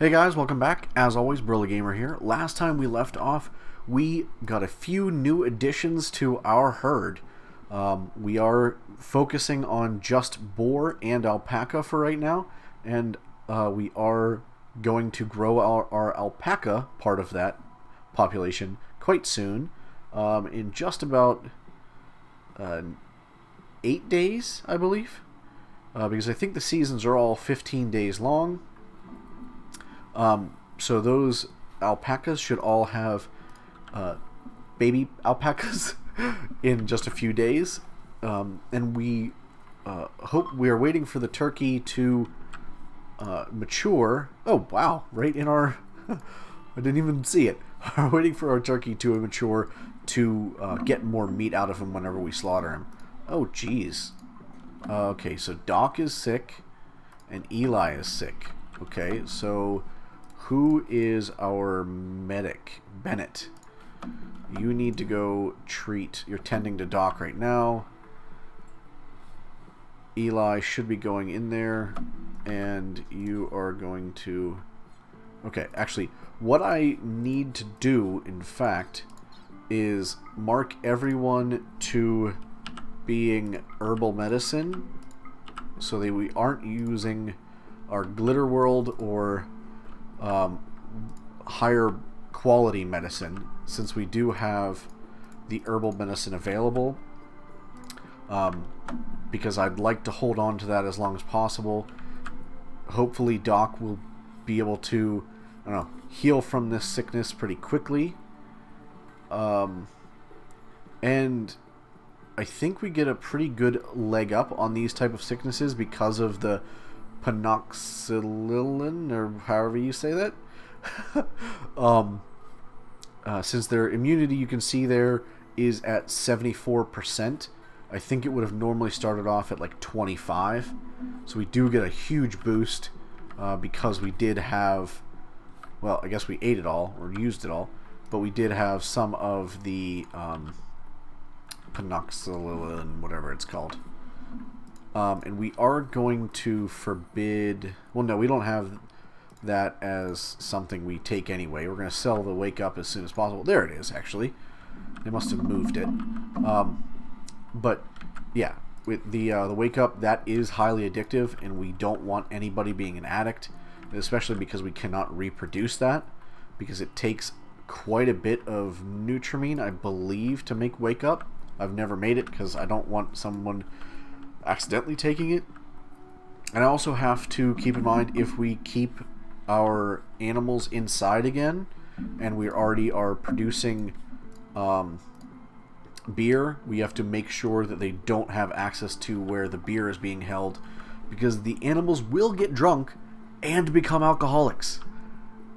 Hey guys, welcome back. As always, Burly Gamer here. Last time we left off, we got a few new additions to our herd. We are focusing on just boar and alpaca for right now, and we are going to grow our alpaca part of that population quite soon, in just about 8 days, I believe, because I think the seasons are all 15 days long. So those alpacas should all have baby alpacas in just a few days, and we are waiting for the turkey to mature. Oh wow! Right in our, I didn't even see it. We're waiting for our turkey to mature to get more meat out of him whenever we slaughter him. Oh geez. Okay, so Doc is sick, and Eli is sick. Okay, so who is our medic? Bennett. You need to go treat. You're tending to Doc right now. Eli should be going in there, and you are going to... Okay, actually, what I need to do, in fact, is mark everyone to being herbal medicine so that we aren't using our Glitter World or higher quality medicine, since we do have the herbal medicine available, because I'd like to hold on to that as long as possible. Hopefully Doc will be able to, I don't know, heal from this sickness pretty quickly, and I think we get a pretty good leg up on these type of sicknesses because of the penoxyline, or however you say that. Since their immunity, you can see there, is at 74%. I think it would have normally started off at like 25. So we do get a huge boost because we did have, well, I guess we ate it all or used it all, but we did have some of the penoxyline, whatever it's called. And we are going to forbid... Well, no, we don't have that as something we take anyway. We're going to sell the Wake Up as soon as possible. There it is, actually. They must have moved it. But, yeah, with the Wake Up, that is highly addictive, and we don't want anybody being an addict, especially because we cannot reproduce that, because it takes quite a bit of Nutrimine, I believe, to make Wake Up. I've never made it because I don't want someone accidentally taking it. And I also have to keep in mind, if we keep our animals inside again and we already are producing beer, we have to make sure that they don't have access to where the beer is being held, because the animals will get drunk and become alcoholics.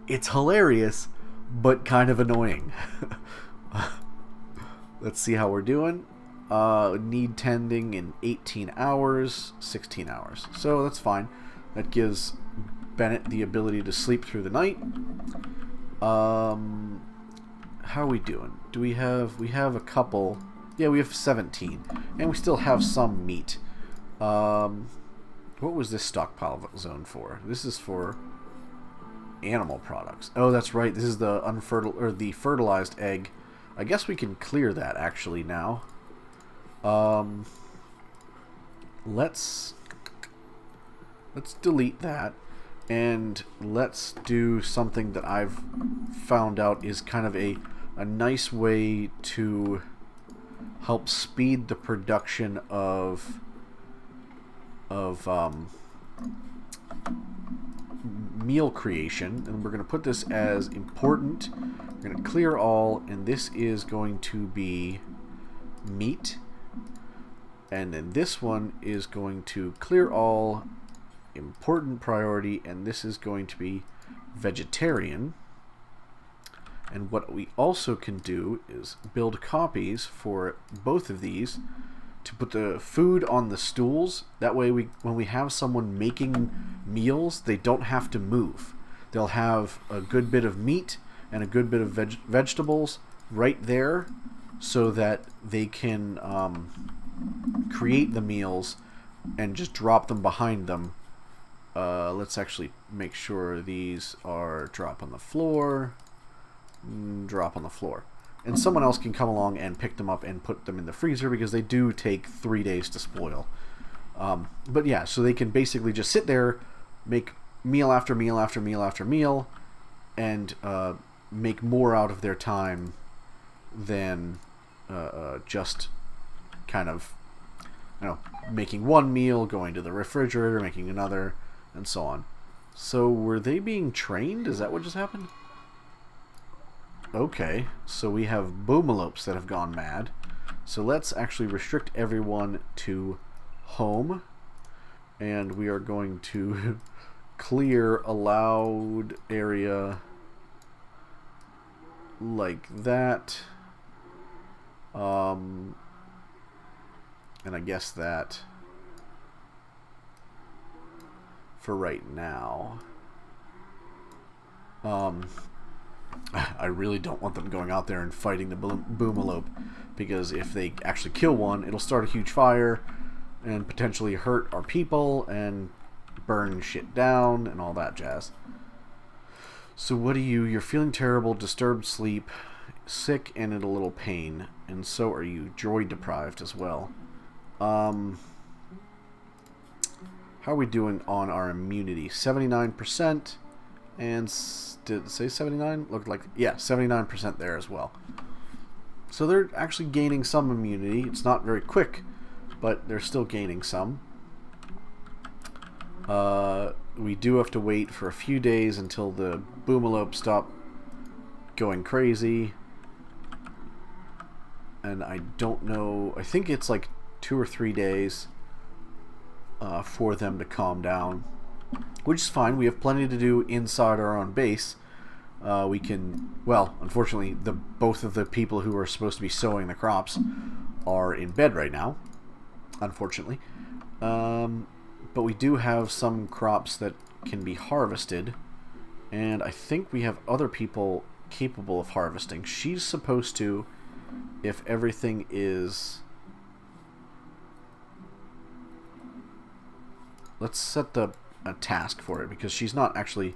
It's hilarious, but kind of annoying. Let's see how we're doing. Need tending in 18 hours, 16 hours. So that's fine. That gives Bennett the ability to sleep through the night. How are we doing? Do we have a couple? Yeah, we have 17. And we still have some meat. What was this stockpile zone for? This is for animal products. Oh, that's right. This is the the fertilized egg. I guess we can clear that actually now. Let's delete that, and let's do something that I've found out is kind of a nice way to help speed the production of meal creation. And we're going to put this as important. We're going to clear all, and this is going to be meat. And then this one is going to clear all, important priority, and this is going to be vegetarian. And what we also can do is build copies for both of these to put the food on the stools. That way, when we have someone making meals, they don't have to move. They'll have a good bit of meat and a good bit of vegetables right there, so that they can create the meals and just drop them behind them let's actually make sure these are drop on the floor. Drop on the floor. And someone else can come along and pick them up and put them in the freezer because they do take 3 days to spoil. But yeah, so they can basically just sit there, make meal after meal after meal after meal, and make more out of their time than just kind of, you know, making one meal, going to the refrigerator, making another, and so on. So were they being trained? Is that what just happened? Okay, so we have boomalopes that have gone mad. So let's actually restrict everyone to home. And we are going to clear allowed area like that. And I guess that for right now. I really don't want them going out there and fighting the boomalope, because if they actually kill one, it'll start a huge fire and potentially hurt our people and burn shit down and all that jazz. So what are you? You're feeling terrible, disturbed sleep, sick, and in a little pain, and so are you. Joy deprived as well. How are we doing on our immunity? 79%, and did it say 79? Looked like, yeah, 79% there as well. So they're actually gaining some immunity. It's not very quick, but they're still gaining some. We do have to wait for a few days until the boomalope stop going crazy. And I don't know, I think it's like 2 or 3 days for them to calm down, which is fine. We have plenty to do inside our own base. We can, well, unfortunately, both of the people who are supposed to be sowing the crops are in bed right now, unfortunately. But we do have some crops that can be harvested, and I think we have other people capable of harvesting. She's supposed to, if everything is... Let's set a task for it, because she's not actually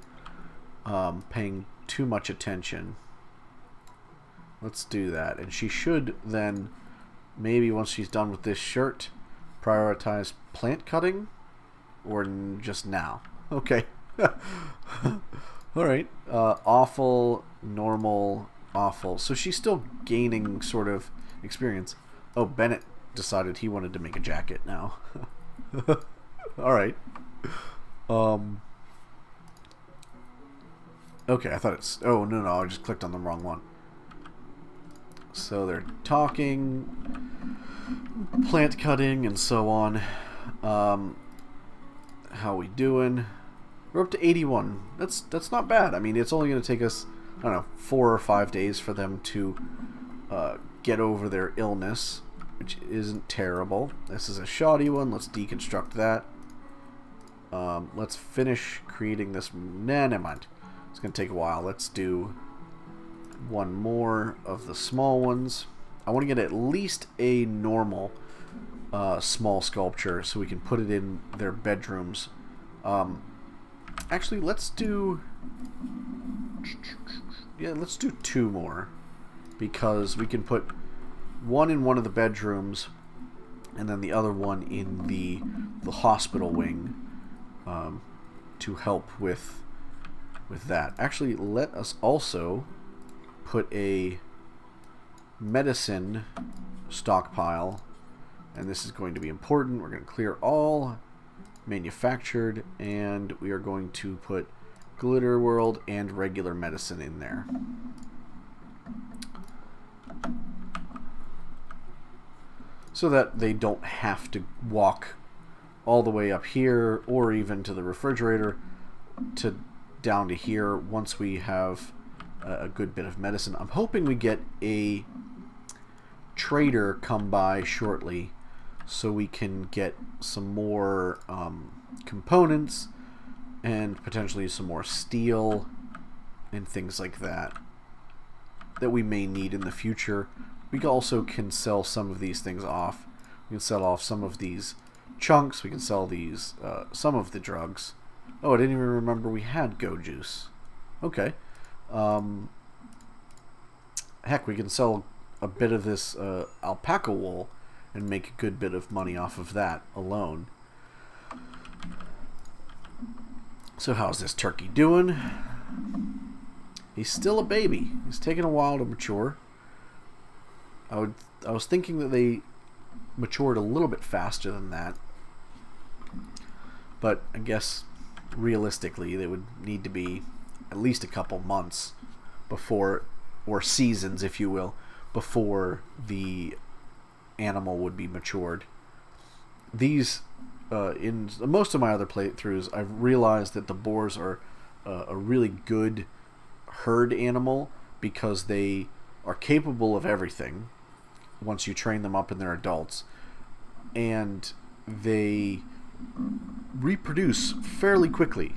paying too much attention. Let's do that. And she should then, maybe once she's done with this shirt, prioritize plant cutting, or just now. Okay. Alright. Awful, normal, awful. So she's still gaining sort of experience. Oh, Bennett decided he wanted to make a jacket now. Alright. Okay, I thought it's... Oh, no, I just clicked on the wrong one. So they're talking, plant cutting, and so on. How we doing? We're up to 81. That's not bad. I mean, it's only going to take us, I don't know, 4 or 5 days for them to get over their illness, which isn't terrible. This is a shoddy one. Let's deconstruct that. Let's finish creating this. Nah, never mind. It's going to take a while. Let's do one more of the small ones. I want to get at least a normal small sculpture so we can put it in their bedrooms. Actually, let's do... Yeah, let's do 2 more, because we can put one in one of the bedrooms and then the other one in the hospital wing to help with that. Actually, let us also put a medicine stockpile, and this is going to be important. We're going to clear all manufactured, and we are going to put Glitter World and regular medicine in there. So that they don't have to walk all the way up here or even to the refrigerator to down to here once we have a good bit of medicine. I'm hoping we get a trader come by shortly so we can get some more components and potentially some more steel and things like that we may need in the future. We also can sell some of these things off. We can sell off some of these chunks. We can sell these some of the drugs. Oh, I didn't even remember we had go juice. Okay. Um, heck, we can sell a bit of this alpaca wool and make a good bit of money off of that alone. So how's this turkey doing? He's still a baby. He's taking a while to mature. I was thinking that they matured a little bit faster than that. But I guess realistically they would need to be at least a couple months before, or seasons if you will, before the animal would be matured. These in most of my other playthroughs I've realized that the boars are a really good herd animal because they are capable of everything once you train them up and they're adults, and they reproduce fairly quickly.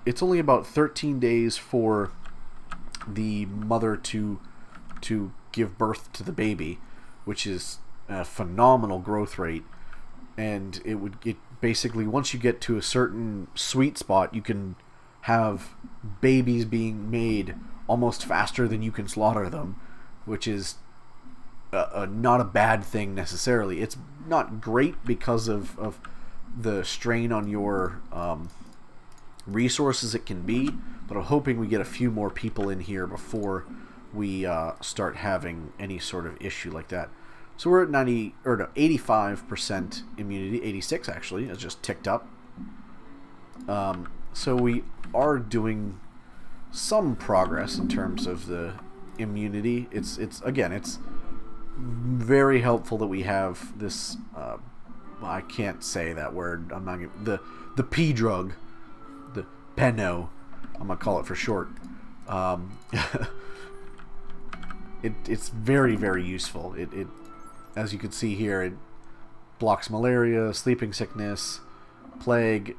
It's only about 13 days for the mother to give birth to the baby, which is a phenomenal growth rate. And it basically, once you get to a certain sweet spot, you can have babies being made almost faster than you can slaughter them, which is not a bad thing necessarily. It's not great because of the strain on your resources it can be, but I'm hoping we get a few more people in here before we start having any sort of issue like that. So we're at 85% immunity. 86 actually has just ticked up. So we are doing some progress in terms of the immunity. It's very helpful that we have this. I can't say that word. I'm not gonna, the P drug, the Peno. I'm gonna call it for short. It's very, very useful. It as you can see here, it blocks malaria, sleeping sickness, plague,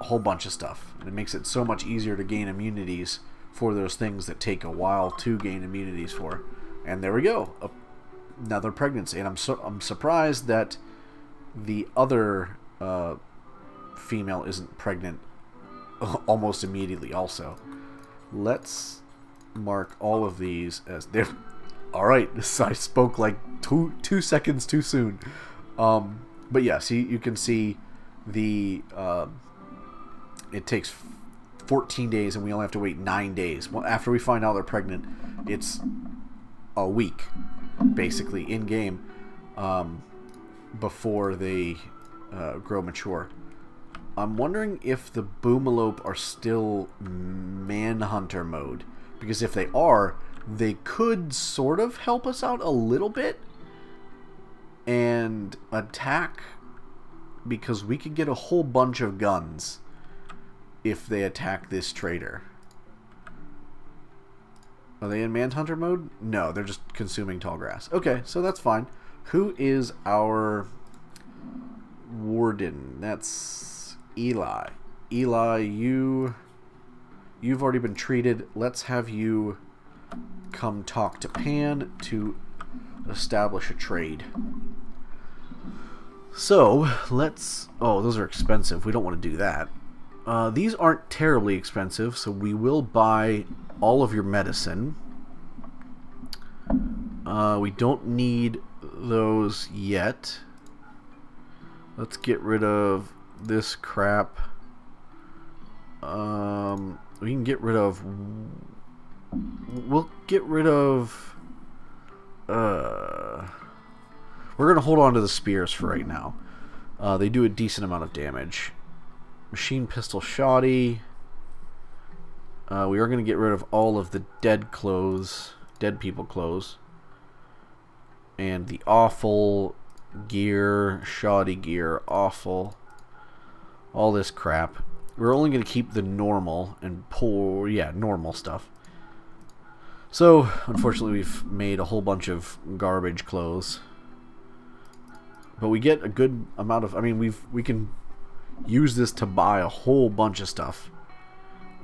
a whole bunch of stuff. And it makes it so much easier to gain immunities for those things that take a while to gain immunities for. And there we go, another pregnancy. And I'm surprised that the other female isn't pregnant almost immediately also. Let's mark all of these as they're alright. I spoke like two seconds too soon. But yeah, see, you can see the it takes 14 days and we only have to wait 9 days. Well, after we find out they're pregnant, it's a week basically in game before they grow mature. I'm wondering if the Boomalope are still Manhunter mode, because if they are, they could sort of help us out a little bit and attack, because we could get a whole bunch of guns if they attack this trader. Are they in Manhunter mode? No, they're just consuming tall grass. Okay, so that's fine. Who is our warden? That's Eli. Eli, you've already been treated. Let's have you come talk to Pan to establish a trade. So let's... Oh, those are expensive. We don't want to do that. These aren't terribly expensive, so we will buy all of your medicine. We don't need those yet. Let's get rid of this crap. We can get rid of... We'll get rid of... We're going to hold on to the spears for right now. They do a decent amount of damage. Machine pistol shoddy. We are going to get rid of all of the dead clothes. Dead people clothes. And the awful gear. Shoddy gear. Awful. All this crap. We're only going to keep the normal and pull... Yeah, normal stuff. So, unfortunately, we've made a whole bunch of garbage clothes. But we get a good amount of... I mean, we can use this to buy a whole bunch of stuff.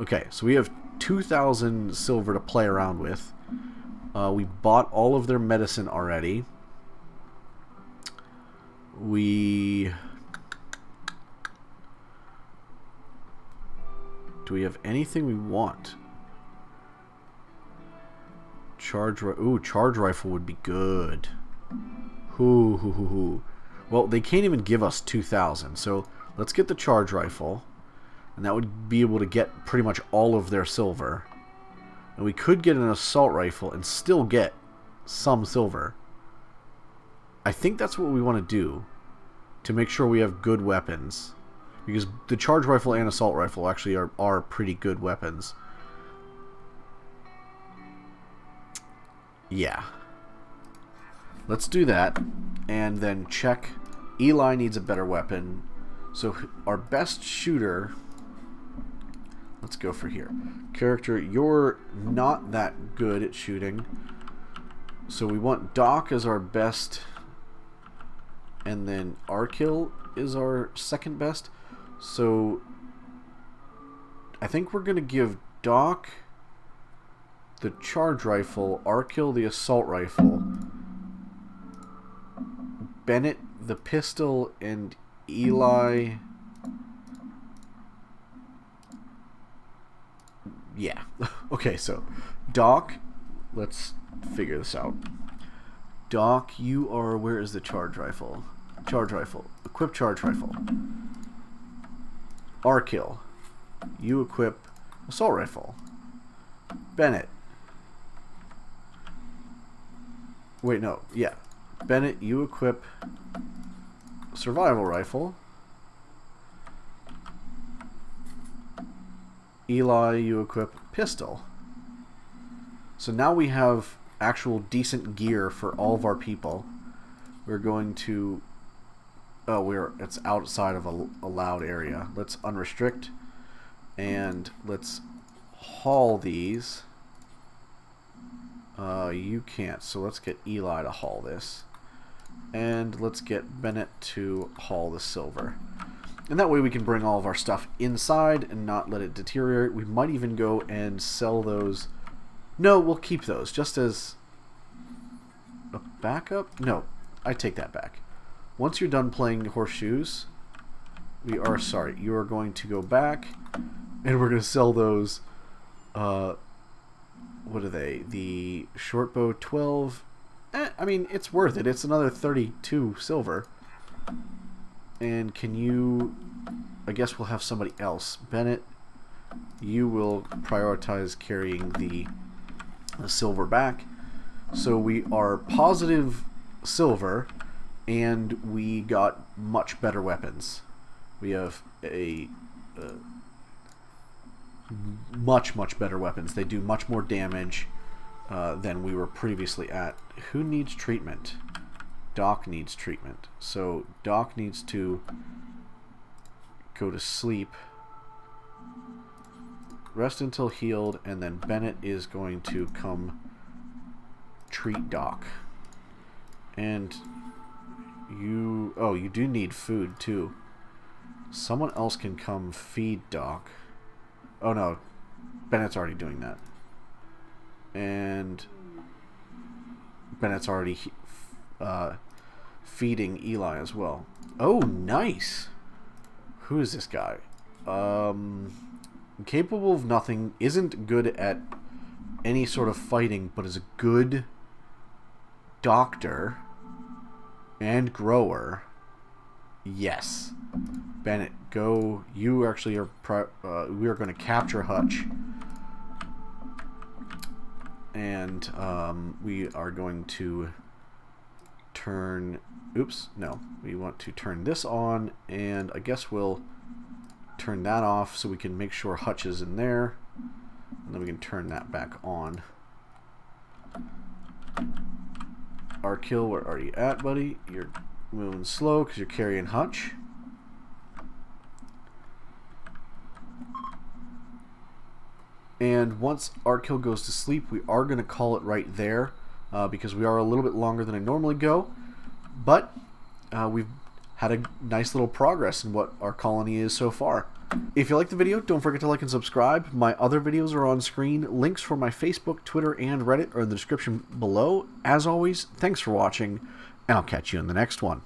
Okay, so we have 2,000 silver to play around with. We bought all of their medicine already. Do we have anything we want? Charge rifle would be good. Well, they can't even give us 2,000, so let's get the charge rifle, and that would be able to get pretty much all of their silver. And we could get an assault rifle and still get some silver. I think that's what we want to do to make sure we have good weapons, because the charge rifle and assault rifle actually are pretty good weapons. Yeah. Let's do that, and then check. Eli needs a better weapon. So our best shooter, let's go for here. Character, you're not that good at shooting. So we want Doc as our best, and then Arkil is our second best. So I think we're going to give Doc the charge rifle, Arkil the assault rifle, Bennett the pistol, and Eli... Yeah. Okay, so Doc, let's figure this out. Doc, you are... Where is the charge rifle? Charge rifle. Equip charge rifle. Arkil, you equip assault rifle. Bennett. Wait, no. Yeah. Bennett, you equip survival rifle. Eli, you equip pistol. So now we have actual decent gear for all of our people. We're going to... Oh, it's outside of a allowed area. Let's unrestrict. And let's haul these. You can't, so let's get Eli to haul this. And let's get Bennett to haul the silver. And that way we can bring all of our stuff inside and not let it deteriorate. We might even go and sell those. No, we'll keep those just as a backup. No, I take that back. Once you're done playing horseshoes, you are going to go back and we're going to sell those. What are they? The short bow 12. I mean, it's worth it. It's another 32 silver. And can you... I guess we'll have somebody else. Bennett, you will prioritize carrying the silver back. So we are positive silver, and we got much better weapons. We have a... much better weapons. They do much more damage than we were previously at. Who needs treatment? Doc needs treatment. So Doc needs to go to sleep, rest until healed, and then Bennett is going to come treat Doc. And you... Oh, you do need food too. Someone else can come feed Doc. Oh no, Bennett's already doing that. And Bennett's already feeding Eli as well. Oh, nice! Who is this guy? Capable of nothing, isn't good at any sort of fighting, but is a good doctor and grower. Yes. Bennett, go. You actually are... we are going to capture Hutch. And we are going to turn... Oops, no. We want to turn this on, and I guess we'll turn that off so we can make sure Hutch is in there. And then we can turn that back on. Arkil, where are you at, buddy? You're moving slow because you're carrying Hutch. And once Arkil goes to sleep, we are going to call it right there because we are a little bit longer than I normally go. But we've had a nice little progress in what our colony is so far. If you like the video, don't forget to like and subscribe. My other videos are on screen. Links for my Facebook, Twitter, and Reddit are in the description below. As always, thanks for watching, and I'll catch you in the next one.